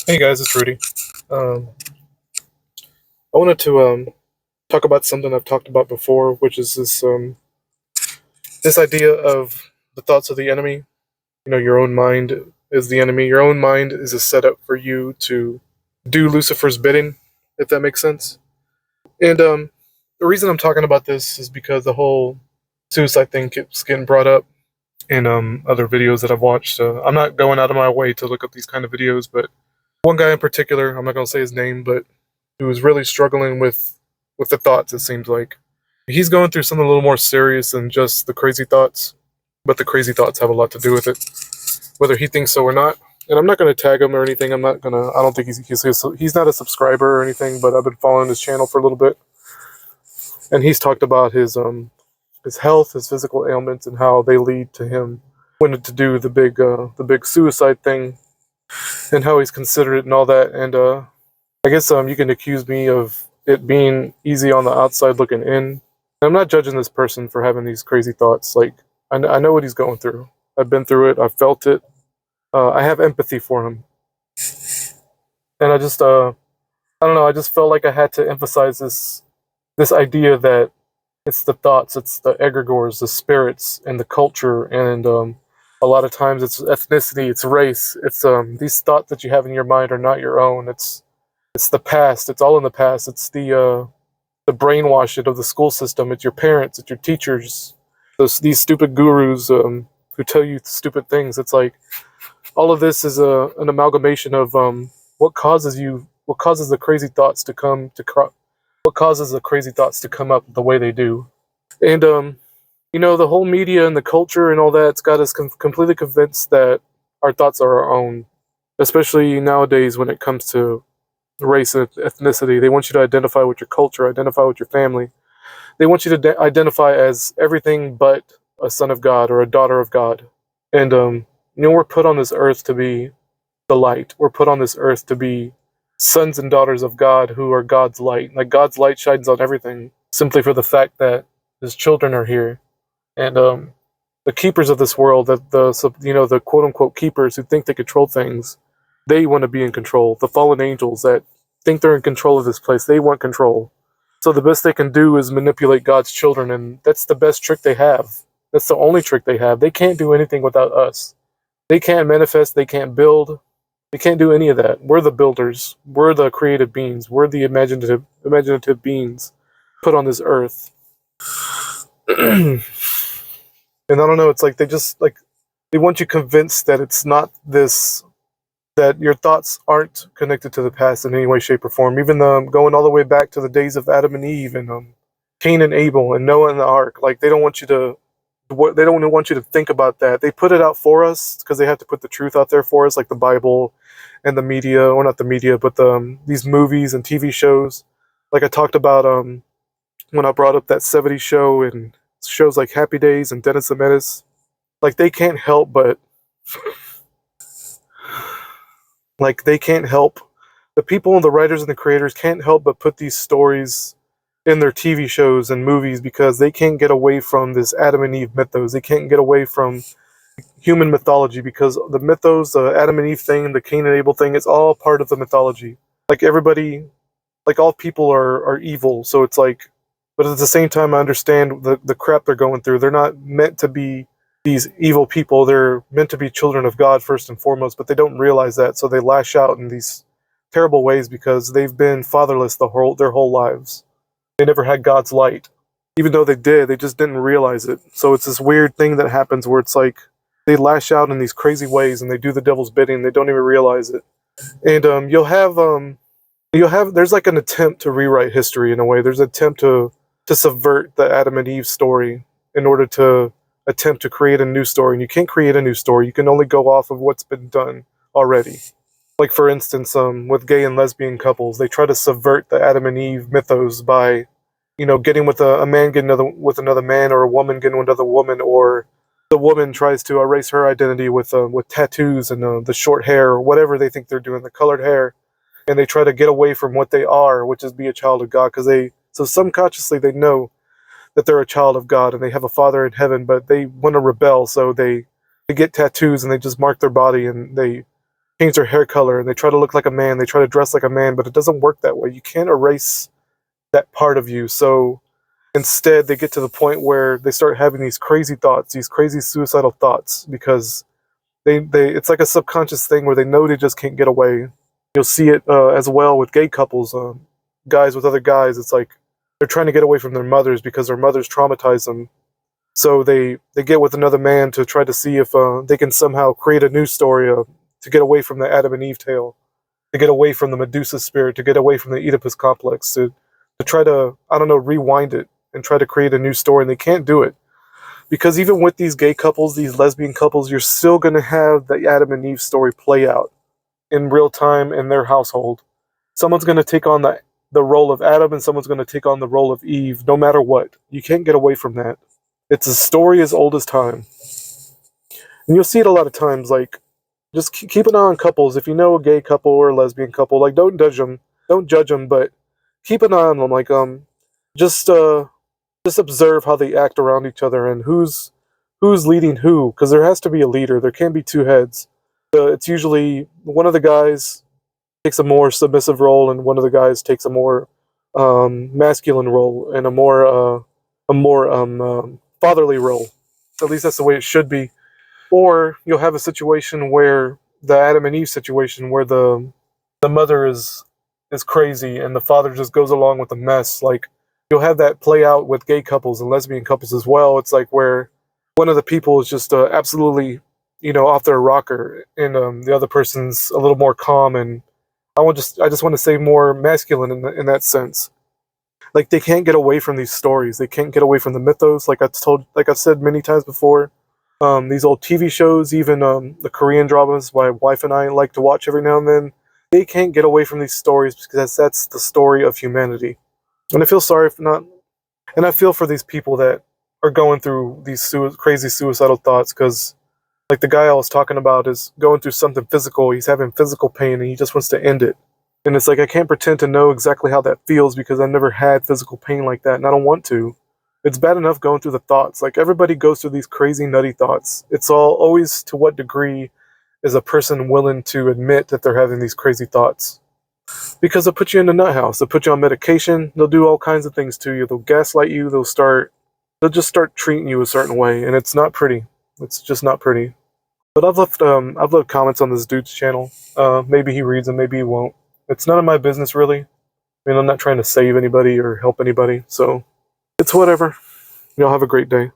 Hey guys, it's Rudy. Um, I wanted to talk about something I've talked about before, which is this idea of the thoughts of the enemy. You know, your own mind is the enemy. Your own mind is a setup for you to do Lucifer's bidding, if that makes sense. And the reason I'm talking about this is because the whole suicide thing keeps getting brought up in other videos that I've watched. So I'm not going out of my way to look up these kind of videos, but one guy in particular, I'm not going to say his name, but who was really struggling with the thoughts. It seems like he's going through something a little more serious than just the crazy thoughts, but the crazy thoughts have a lot to do with it, whether he thinks so or not. And I'm not going to tag him or anything. I'm not gonna. I don't think he's not a subscriber or anything. But I've been following his channel for a little bit, and he's talked about his health, his physical ailments, and how they lead to him wanting to do the big suicide thing, and how he's considered it and all that. And I guess you can accuse me of it being easy on the outside looking in. I'm not judging this person for having these crazy thoughts. Like, I know what he's going through. I've been through it. I've felt it. I have empathy for him. And I don't know, I just felt like I had to emphasize this idea that it's the thoughts, it's the egregores, the spirits, and the culture, and a lot of times it's ethnicity, it's race, it's these thoughts that you have in your mind are not your own. It's the past. It's all in the past. It's the brainwashing of the school system. It's your parents. It's your teachers. These stupid gurus who tell you stupid things. It's like all of this is an amalgamation of what causes the crazy thoughts to what causes the crazy thoughts to come up the way they do. And you know, the whole media and the culture and all that's got us completely convinced that our thoughts are our own, especially nowadays when it comes to race and ethnicity. They want you to identify with your culture, identify with your family. They want you to identify as everything but a son of God or a daughter of God. And you know, we're put on this earth to be the light. We're put on this earth to be sons and daughters of God who are God's light. Like, God's light shines on everything simply for the fact that his children are here. And the keepers of this world, the quote unquote keepers who think they control things, they want to be in control. The fallen angels that think they're in control of this place, they want control. So the best they can do is manipulate God's children, and that's the best trick they have. That's the only trick they have. They can't do anything without us. They can't manifest, they can't build, they can't do any of that. We're the builders. We're the creative beings. We're the imaginative beings put on this earth. And I don't know, it's like they want you convinced that it's not this, that your thoughts aren't connected to the past in any way, shape, or form. Even going all the way back to the days of Adam and Eve, and Cain and Abel, and Noah and the Ark. Like, they don't want you to think about that. They put it out for us because they have to put the truth out there for us, like the Bible and the media, or not the media, but these movies and TV shows. Like I talked about when I brought up that 70s show and shows like Happy Days and Dennis the Menace. Like, they can't help but like they can't help the people and the writers and the creators can't help but put these stories in their TV shows and movies because they can't get away from this Adam and Eve mythos. They can't get away from human mythology because the mythos, the Adam and Eve thing, the Cain and Abel thing, it's all part of the mythology. Like, everybody, like, all people are evil. So it's like, but at the same time, I understand the crap they're going through. They're not meant to be these evil people. They're meant to be children of God first and foremost, but they don't realize that. So they lash out in these terrible ways because they've been fatherless their whole lives. They never had God's light. Even though they did, they just didn't realize it. So it's this weird thing that happens where it's like they lash out in these crazy ways and they do the devil's bidding. They don't even realize it. And you'll have there's like an attempt to rewrite history in a way. There's an attempt to subvert the Adam and Eve story in order to attempt to create a new story. And you can't create a new story. You can only go off of what's been done already. Like, for instance, with gay and lesbian couples, they try to subvert the Adam and Eve mythos by, you know, getting with a man getting with another man, or a woman getting with another woman, or the woman tries to erase her identity with tattoos and the short hair, or whatever they think they're doing, the colored hair, and they try to get away from what they are, which is be a child of God, because so subconsciously they know that they're a child of God and they have a father in heaven, but they want to rebel, so they get tattoos and they just mark their body and they change their hair color and they try to look like a man, they try to dress like a man, but it doesn't work that way. You can't erase that part of you. So instead, they get to the point where they start having these crazy thoughts, these crazy suicidal thoughts, because they it's like a subconscious thing where they know they just can't get away. You'll see it as well with gay couples, guys with other guys. It's like they're trying to get away from their mothers because their mothers traumatized them. So they get with another man to try to see if they can somehow create a new story to get away from the Adam and Eve tale, to get away from the Medusa spirit, to get away from the Oedipus complex, to try to, I don't know, rewind it and try to create a new story. And they can't do it. Because even with these gay couples, these lesbian couples, you're still going to have the Adam and Eve story play out in real time in their household. Someone's going to take on the role of Adam and someone's going to take on the role of Eve, no matter what. You can't get away from that. It's a story as old as time. And you'll see it a lot of times, like, just keep an eye on couples. If you know a gay couple or a lesbian couple, like, don't judge them, but keep an eye on them. Like, just observe how they act around each other and who's leading who, because there has to be a leader. There can't be two heads. It's usually one of the guys takes a more submissive role and one of the guys takes a more masculine role and a more fatherly role. At least that's the way it should be. Or you'll have a situation where the Adam and Eve situation where the mother is crazy and the father just goes along with the mess. Like, you'll have that play out with gay couples and lesbian couples as well. It's like where one of the people is just absolutely, off their rocker, and the other person's a little more calm, and I just want to say more masculine in that sense. Like, they can't get away from these stories. They can't get away from the mythos. Like I've said many times before, these old TV shows, even the Korean dramas, my wife and I like to watch every now and then. They can't get away from these stories because that's the story of humanity. And I feel sorry for not, and I feel for these people that are going through these crazy suicidal thoughts, because, like, the guy I was talking about is going through something physical. He's having physical pain and he just wants to end it. And it's like, I can't pretend to know exactly how that feels because I've never had physical pain like that, and I don't want to. It's bad enough going through the thoughts. Like, everybody goes through these crazy, nutty thoughts. It's always to what degree is a person willing to admit that they're having these crazy thoughts. Because they'll put you in the nut house. They'll put you on medication. They'll do all kinds of things to you. They'll gaslight you. They'll just start treating you a certain way, and it's not pretty. It's just not pretty. But I've left comments on this dude's channel. Maybe he reads them, maybe he won't. It's none of my business, really. I mean, I'm not trying to save anybody or help anybody, so it's whatever. Y'all have a great day.